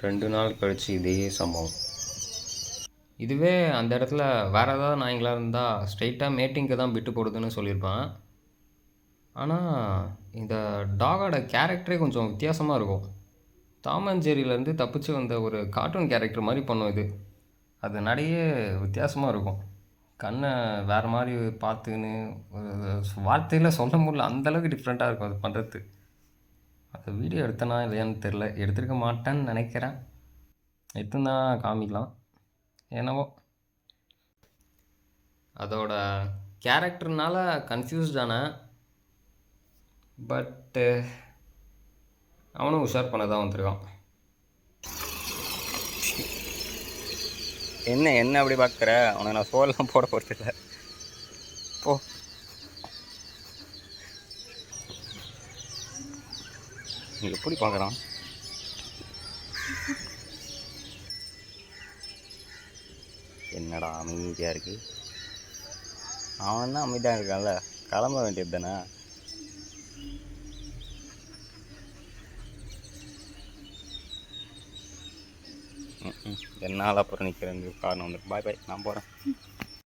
2 நாள் கழிச்சு இதே சம்பவம். இதுவே அந்த இடத்துல வேற ஏதாவது நாய்ங்களா இருந்தா, ஸ்ட்ரெயிட்டா மேட்டிங்க்கு தான் பிட்டு போடுதுன்னு சொல்லியிருப்பேன். ஆனா, இந்த டாகோட கேரக்டரே கொஞ்சம் வித்தியாசமா இருக்கும். டாம் அண்ட் ஜெர்ரிலேருந்து தப்பிச்சு வந்த ஒரு கார்ட்டூன் கேரக்டர் மாரி பண்ணும் இது. அது நடையே வித்தியாசமா இருக்கும். கண்ண வேற மாரி பார்த்துக்கின்னு, ஒரு வார்த்தையில சொல்ல முடியல. அந்த அளவுக்கு டிஃப்ரெண்ட்டா இருக்கும் அது பண்றது. அந்த வீடியோ எடுத்தேனா இல்லையான்னு தெரியல. எடுத்திருக்க மாட்டேன்னு நெனைக்கிறேன். எடுத்திருந்தா காமிக்கலாம். என்னவோ! அதோட கேரக்டர்னால கன்ஃப்யூஸ்ட் ஆனேன். பட்டு அவனும் உஷார் பண்ண தான் வந்திருக்கான். என்ன அப்படி பார்க்குற? உனக்கு நான் சோறுலாம் போட போகிறதில்ல. போ. நீ எப்படி பார்க்குறான்? என்னடா அமைதியாக இருக்கு? அவன் தான் அமைதியாக இருக்கான்ல, கிளம்ப வேண்டியது தானே? என்னால் அப்புறம் நிற்கிறேன் காரணம் வந்து பாய் பாய், நான் போகிறேன்.